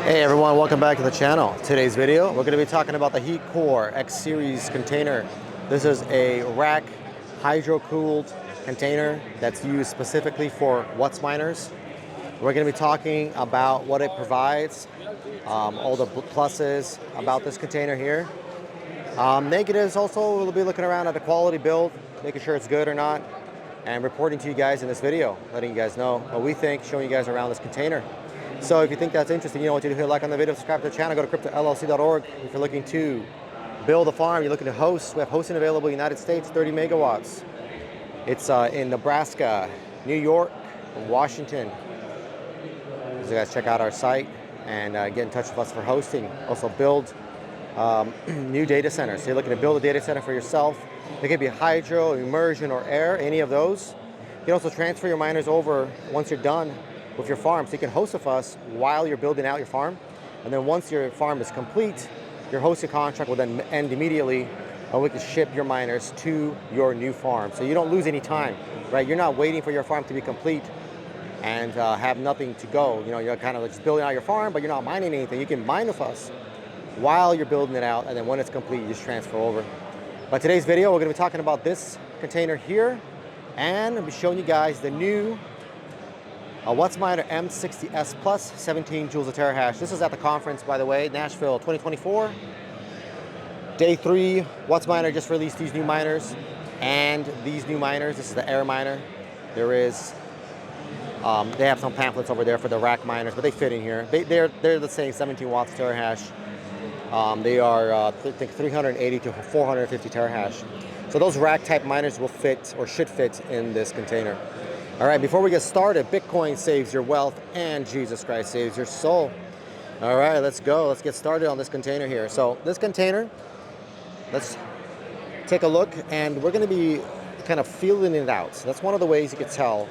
Hey everyone, welcome back to the channel. Today's video, we're going to be talking about the HeatCore X Series container. This is a rack hydro-cooled container that's used specifically for WhatsMiners. We're going to be talking about what it provides, all the pluses about this container here. Negatives also, we'll be looking around at the quality build, making sure it's good or not, and reporting to you guys in this video, letting you guys know what we think, showing you guys around this container. So if you think that's interesting, you know what to do here. Like on the video, subscribe to the channel, go to cryptollc.org. If you're looking to build a farm, you're looking to host, we have hosting available in the United States, 30 megawatts. It's in Nebraska, New York, Washington. So you guys check out our site and get in touch with us for hosting. Also build new data centers. So you're looking to build a data center for yourself. It could be hydro, immersion, or air, any of those. You can also transfer your miners over once you're done with your farm. So you can host with us while you're building out your farm. And then once your farm is complete, your hosting contract will then end immediately, and we can ship your miners to your new farm. So you don't lose any time, right? You're not waiting for your farm to be complete and have nothing to go. You know, you're kind of just building out your farm, but you're not mining anything. You can mine with us while you're building it out, and then when it's complete, you just transfer over. But today's video, we're gonna be talking about this container here, and I'll be showing you guys the new WhatsMiner M60S Plus 17 joules a terahash. This is at the conference, by the way, Nashville 2024. Day 3, WhatsMiner just released these new miners. And these new miners, this is the air miner. There is, they have some pamphlets over there for the rack miners, but they fit in here. They're the same 17 watts terahash. They are, I think, 380 to 450 terahash. So those rack type miners will fit, or should fit, in this container. All right, before we get started, Bitcoin saves your wealth and Jesus Christ saves your soul. All right, let's go. Let's get started on this container here. So this container, let's take a look, and we're going to be kind of feeling it out. So that's one of the ways you can tell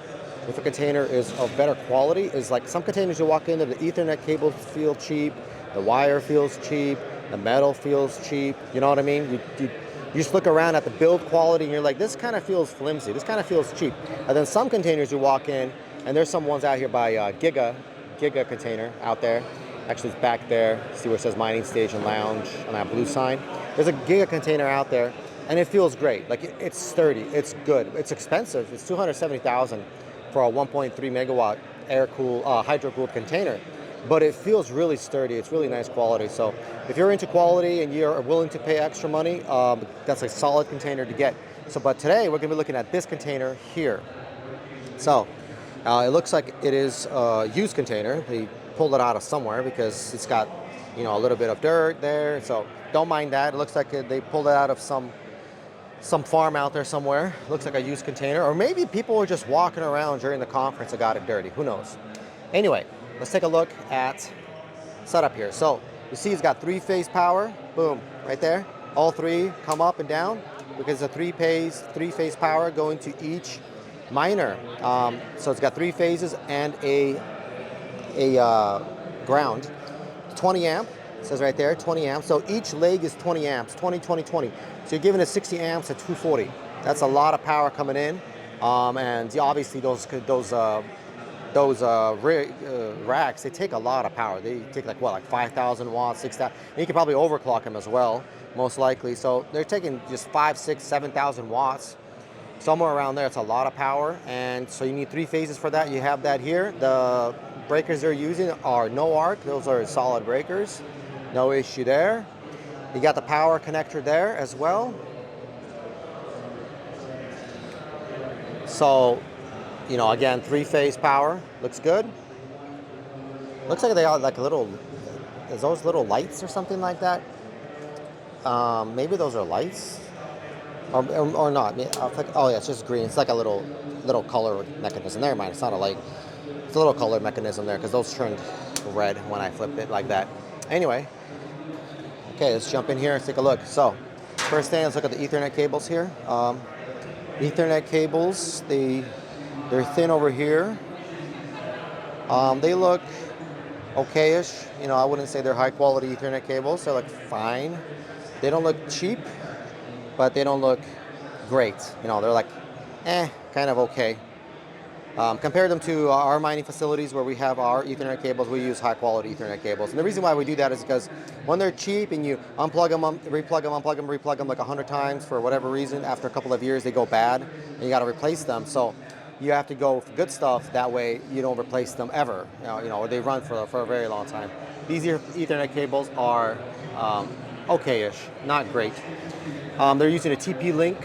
if a container is of better quality. Is like some containers you walk into, the Ethernet cables feel cheap, the wire feels cheap, the metal feels cheap. You know what I mean? You just look around at the build quality and you're like, this kind of feels flimsy, this kind of feels cheap. And then some containers you walk in, and there's some ones out here by Giga container out there. Actually, it's back there. See where it says mining station lounge on that blue sign? There's a Giga container out there, and it feels great. Like it's sturdy, it's good. It's expensive. It's $270,000 for a 1.3 megawatt hydro-cooled container. But it feels really sturdy. It's really nice quality. So if you're into quality and you're willing to pay extra money, that's a solid container to get. So, but today we're going to be looking at this container here. So it looks like it is a used container. They pulled it out of somewhere because it's got, you know, a little bit of dirt there. So don't mind that. It looks like they pulled it out of some farm out there somewhere. It looks like a used container, or maybe people were just walking around during the conference and got it dirty. Who knows? Anyway. Let's take a look at setup here. So you see it's got 3-phase power, boom, right there. All three come up and down because it's a 3-phase power going to each miner. So it's got 3 phases and a ground. 20 amp, it says right there, 20 amps. So each leg is 20 amps, 20, 20, 20. So you're giving it 60 amps at 240. That's a lot of power coming in. And obviously those racks, they take a lot of power. They take like 5,000 watts, 6,000. And you can probably overclock them as well, most likely. So they're taking just 5, 6, 7,000 watts, somewhere around there. It's a lot of power, and so you need 3 phases for that. You have that here. The breakers they're using are no arc. Those are solid breakers. No issue there. You got the power connector there as well. So, you know, again, 3-phase power, looks good. Looks like they are like is those little lights or something like that? Maybe those are lights, or not. Oh yeah, it's just green. It's like a little color mechanism. Never mind, it's not a light. It's a little color mechanism there because those turned red when I flipped it like that. Anyway, okay, let's jump in here and take a look. So, first thing, let's look at the Ethernet cables here. Ethernet cables, they're thin over here. They look okay-ish. You know, I wouldn't say they're high-quality Ethernet cables. They look fine. They don't look cheap, but they don't look great. You know, they're like, kind of okay. Compare them to our mining facilities where we have our Ethernet cables. We use high quality Ethernet cables. And the reason why we do that is because when they're cheap and you unplug them, replug them, unplug them, replug them like 100 times for whatever reason, after a couple of years they go bad and you got to replace them. So you have to go for good stuff. That way you don't replace them ever. Or they run for a very long time. These Ethernet cables are okay-ish, not great. They're using a TP-Link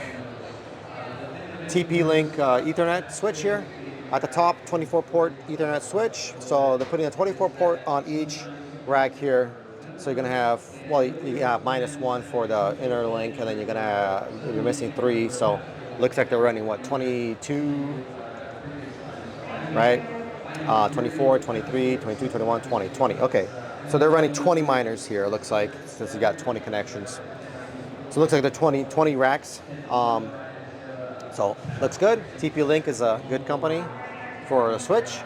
Ethernet switch here. At the top, 24-port Ethernet switch. So they're putting a 24-port on each rack here. So you're gonna have, well, you have -1 for the inner link, and then you're missing 3. So looks like they're running what, 22, right? 24, 23, 22, 21, 20, 20. Okay, so they're running 20 miners here. It looks like, since you got 20 connections. So it looks like they're 20 racks. So looks good. TP-Link is a good company for a switch.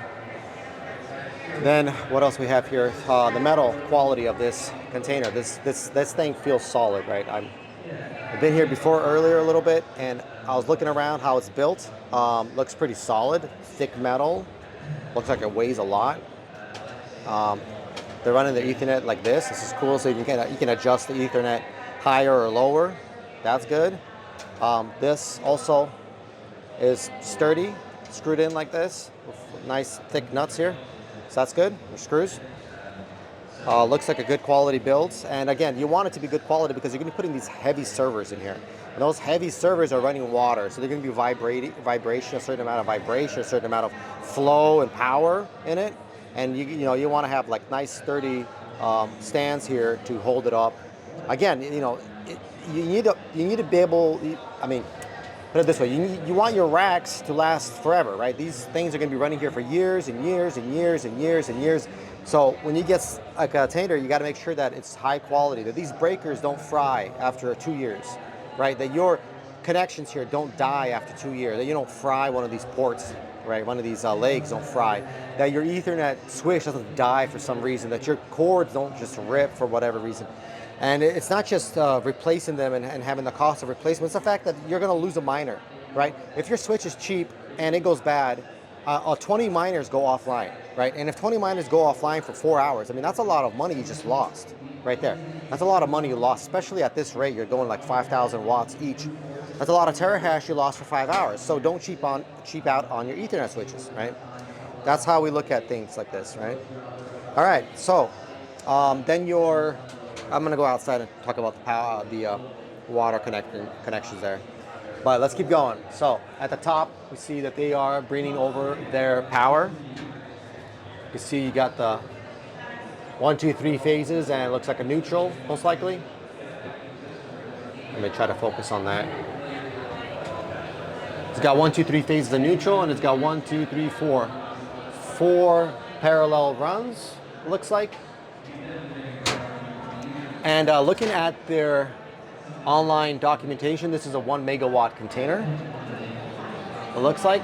Then what else we have here? The metal quality of this container. This thing feels solid, right? I've been here before earlier a little bit, and I was looking around how it's built. Looks pretty solid, thick metal. Looks like it weighs a lot. They're running the Ethernet like this. This is cool, so you can adjust the Ethernet higher or lower. That's good. This also is sturdy, screwed in like this, with nice thick nuts here. So that's good, or screws. Looks like a good quality build. And again, you want it to be good quality because you're gonna be putting these heavy servers in here. And those heavy servers are running water, so they're gonna be vibration, a certain amount of vibration, a certain amount of flow and power in it. And you wanna have like nice sturdy stands here to hold it up. Again, you need to be able, put it this way, you want your racks to last forever, right? These things are gonna be running here for years and years and years and years and years. So when you get a container, you gotta make sure that it's high quality, that these breakers don't fry after 2 years, right? That your connections here don't die after 2 years, that you don't fry one of these ports, right? One of these legs don't fry, that your Ethernet switch doesn't die for some reason, that your cords don't just rip for whatever reason. And it's not just replacing them and having the cost of replacement. It's the fact that you're going to lose a miner, right? If your switch is cheap and it goes bad, 20 miners go offline, right? And if 20 miners go offline for 4 hours, that's a lot of money you just lost right there. That's a lot of money you lost, especially at this rate. You're going like 5,000 watts each. That's a lot of terahash you lost for 5 hours. So don't cheap out on your Ethernet switches, right? That's how we look at things like this, right? All right, so then I'm gonna go outside and talk about the water connections there. But let's keep going. So at the top, we see that they are bringing over their power. You see you got the 1, 2, 3 phases, and it looks like a neutral, most likely. Let me try to focus on that. It's got 1, 2, 3 phases of neutral, and it's got 1, 2, 3, 4. 4 parallel runs, it looks like. And looking at their online documentation, this is a 1 megawatt container, it looks like.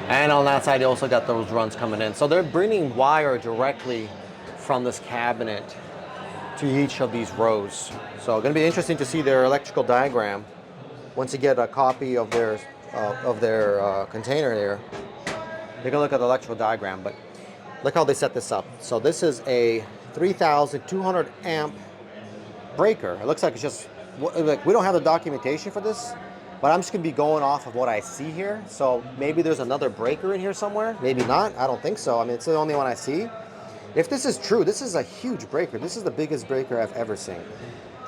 And on that side, they also got those runs coming in. So they're bringing wire directly from this cabinet to each of these rows. So it's gonna be interesting to see their electrical diagram once you get a copy of their container there. Take a look at the electrical diagram, but look how they set this up. So this is a 3,200 amp breaker. It looks like it's just, like, we don't have the documentation for this, but I'm just gonna be going off of what I see here. So maybe there's another breaker in here somewhere, maybe not, I don't think so. It's the only one I see. If this is true, this is a huge breaker. This is the biggest breaker I've ever seen.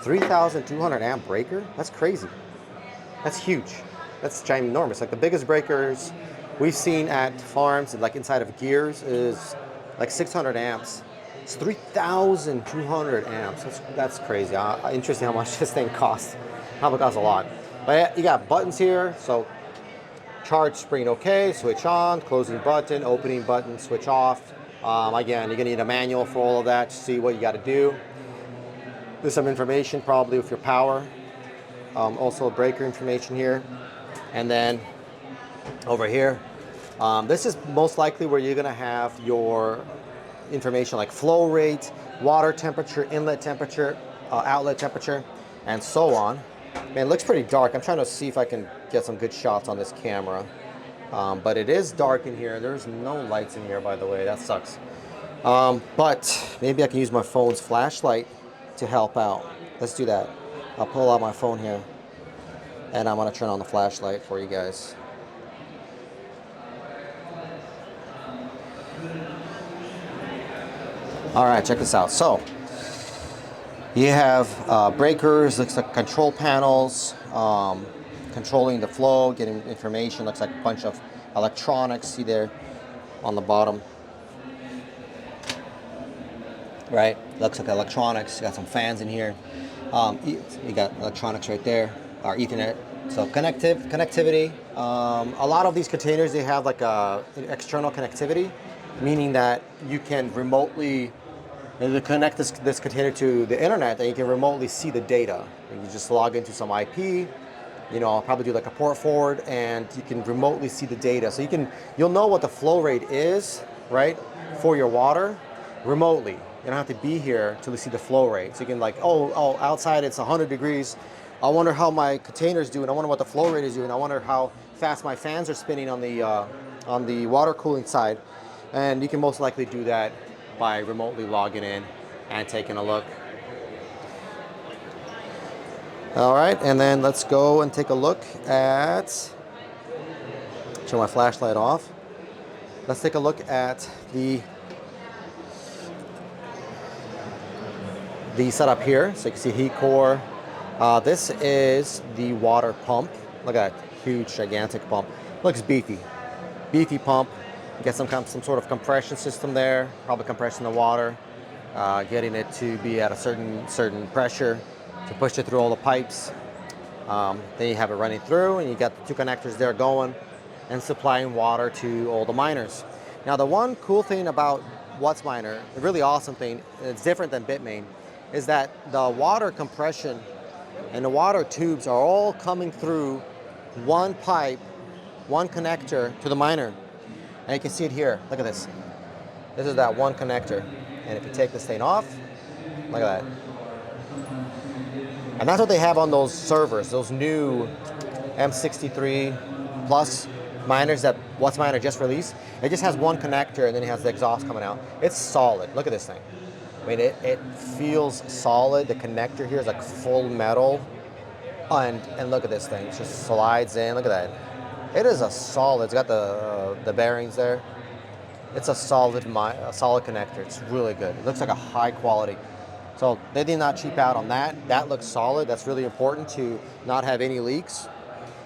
3,200 amp breaker, that's crazy. That's huge. That's ginormous. Like the biggest breakers we've seen at farms, like inside of gears, is like 600 amps. It's 3,200 amps. That's crazy. Interesting how much this thing costs. Probably costs a lot. But yeah, you got buttons here. So charge screen okay, switch on, closing button, opening button, switch off. Again, you're gonna need a manual for all of that to see what you gotta do. There's some information probably with your power. Also breaker information here. And then over here, this is most likely where you're gonna have your information like flow rate, water temperature, inlet temperature. outlet temperature, and so on. Man, it looks pretty dark. I'm trying to see if I can get some good shots on this camera. But it is dark in here. There's no lights in here, by the way. That sucks. But maybe I can use my phone's flashlight to help out. Let's do that. I'll pull out my phone here, and I'm going to turn on the flashlight for you guys. All right, check this out. So you have breakers, looks like control panels, controlling the flow, getting information. Looks like a bunch of electronics. See there on the bottom, right? Looks like electronics. You got some fans in here. You got electronics right there, or Ethernet. So connectivity. A lot of these containers, they have like a external connectivity, meaning that you can remotely connect this container to the internet, and you can remotely see the data. You just log into some IP, you know, I'll probably do like a port forward, and you can remotely see the data. So you'll know what the flow rate is, right, for your water remotely. You don't have to be here to see the flow rate. So you can like, oh, outside it's 100 degrees. I wonder how my container's doing. I wonder what the flow rate is doing. I wonder how fast my fans are spinning on the water cooling side. And you can most likely do that by remotely logging in and taking a look. All right, and then let's go and take a look at, turn my flashlight off. Let's take a look at the setup here. So you can see heat core. This is the water pump. Look at that huge, gigantic pump. Looks beefy. Beefy pump. Get some sort of compression system there, probably compressing the water, getting it to be at a certain pressure to push it through all the pipes. Then you have it running through, and you got the two connectors there going and supplying water to all the miners. Now, the one cool thing about WhatsMiner, the really awesome thing, it's different than Bitmain, is that the water compression and the water tubes are all coming through one pipe, one connector to the miner. And you can see it here. Look at this. This is that one connector. And if you take this thing off, look at that. And that's what they have on those servers, those new M63 Plus miners that WhatsMiner just released. It just has one connector, and then it has the exhaust coming out. It's solid. Look at this thing. I mean, it feels solid. The connector here is like full metal. And look at this thing. It just slides in. Look at that. It is a solid. It's got the bearings there. It's a solid connector. It's really good. It looks like a high quality. So they did not cheap out on that. That looks solid. That's really important to not have any leaks.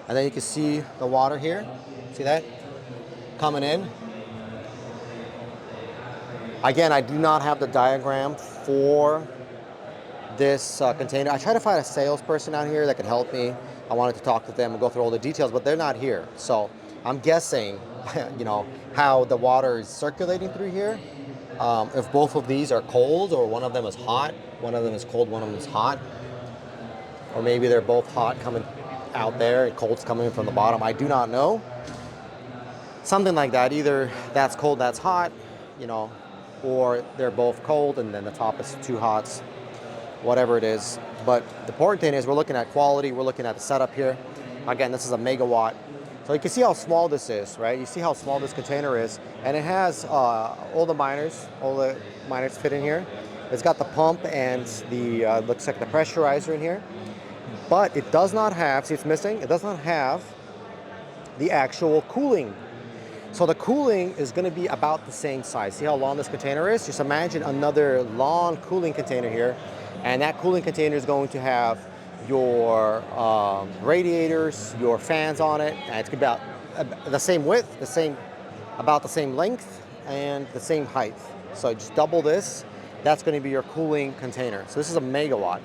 And then you can see the water here. See that? Coming in. Again, I do not have the diagram for this container. I tried to find a salesperson out here that could help me. I wanted to talk to them and go through all the details, but they're not here. So I'm guessing, you know, how the water is circulating through here. If both of these are cold, or one of them is hot, one of them is cold, one of them is hot, or maybe they're both hot coming out there and cold's coming in from the bottom. I do not know. Something like that. Either that's cold, that's hot, you know, or they're both cold and then the top is two hots, whatever it is. But the important thing is we're looking at quality, we're looking at the setup here. Again, this is a megawatt. So you can see how small this is, right? You see how small this container is, and it has all the miners fit in here. It's got the pump and the, looks like the pressurizer in here. But it does not have, see it's missing? It does not have the actual cooling. So the cooling is gonna be about the same size. See how long this container is? Just imagine another long cooling container here. And that cooling container is going to have your radiators, your fans on it, and it's about the same width, about the same length, and the same height. So just double this, that's going to be your cooling container. So this is a megawatt.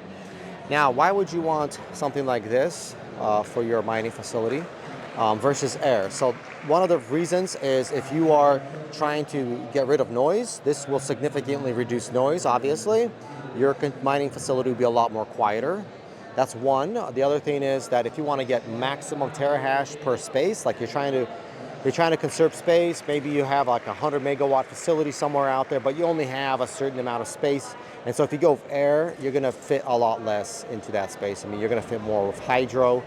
Now, why would you want something like this for your mining facility versus air? So one of the reasons is if you are trying to get rid of noise, this will significantly reduce noise, obviously. Your mining facility will be a lot more quieter. That's one. The other thing is that if you want to get maximum terahash per space, like you're trying to conserve space, maybe you have like a 100 megawatt facility somewhere out there, but you only have a certain amount of space And so if you go with air, you're gonna fit a lot less into that space. I mean, you're gonna fit more with hydro.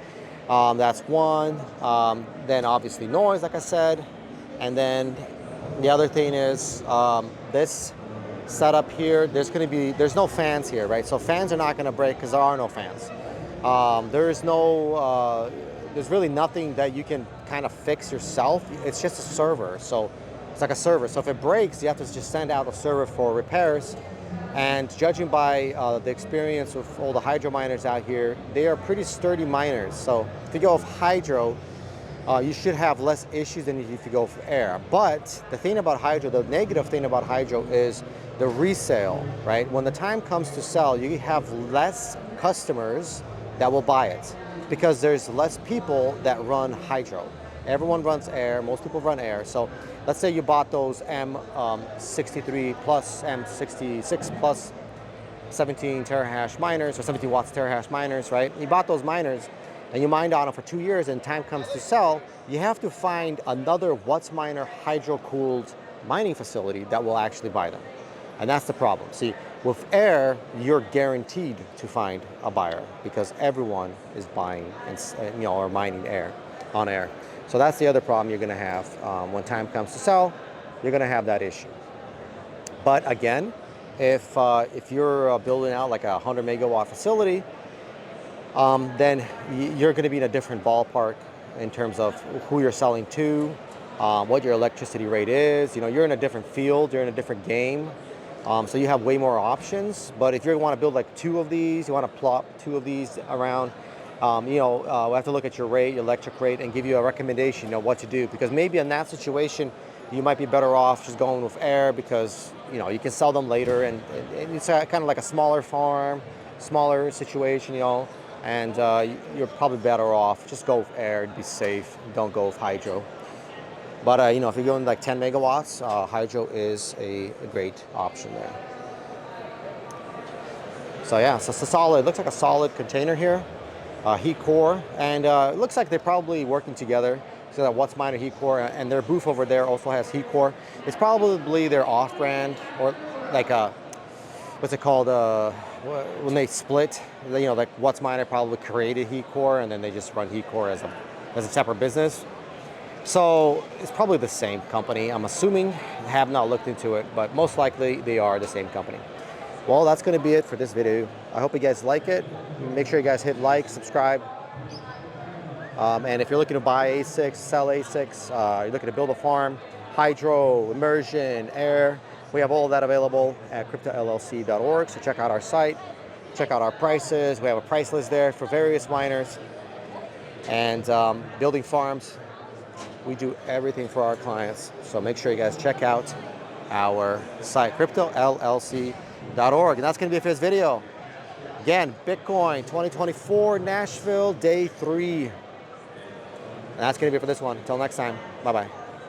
That's one. Then obviously noise, like I said. And then the other thing is this setup here, there's no fans here, right? So fans are not gonna break because there are no fans. There's really nothing that you can kind of fix yourself. It's just a server. So it's like a server. So if it breaks, you have to just send out a server for repairs. And judging by the experience with all the hydro miners out here, they are pretty sturdy miners. So if you go with hydro, you should have less issues than if you go for air. But the thing about hydro, the negative thing about hydro is the resale, right? When the time comes to sell, you have less customers that will buy it because there's less people that run hydro. Everyone runs air, most people run air. So let's say you bought those M63 plus, M66 plus 17 terahash miners or 17 watts terahash miners, right? You bought those miners and you mined on them for 2 years and time comes to sell, you have to find another WhatsMiner hydro-cooled mining facility that will actually buy them. And that's the problem. See, with air, you're guaranteed to find a buyer because everyone is buying and or mining air on air. So that's the other problem you're gonna have when time comes to sell. You're gonna have that issue. But again, if you're building out like a 100 megawatt facility, then you're going to be in a different ballpark in terms of who you're selling to, what your electricity rate is. You know, you're in a different field, you're in a different game, so you have way more options. But if you want to build like 2 of these, you want to plop 2 of these around, we have to look at your rate, your electric rate, and give you a recommendation, what to do. Because maybe in that situation, you might be better off just going with air because you can sell them later, and it's kind of like a smaller farm, smaller situation, and you're probably better off just go with air and be safe. Don't go with hydro. But if you're going like 10 megawatts, hydro is a great option there. So yeah, so it's it looks like a solid container here, heat core, and it looks like they're probably working together. So that WhatsMiner heat core, and their booth over there also has heat core. It's probably their off-brand, or like what's it called? When they split, like WhatsMiner probably created heat core, and then they just run heat core as a separate business. So it's probably the same company. I'm assuming. I have not looked into it, but most likely they are the same company. Well, that's going to be it for this video. I hope you guys like it. Make sure you guys hit like, subscribe. And if you're looking to buy ASICs, sell ASICs, you're looking to build a farm, hydro, immersion, air, we have all of that available at cryptollc.org. So check out our site, check out our prices. We have a price list there for various miners. And building farms, we do everything for our clients. So make sure you guys check out our site, cryptollc.org. And that's going to be it for this video. Again, Bitcoin 2024 Nashville, day 3. And that's going to be it for this one. Until next time, bye-bye.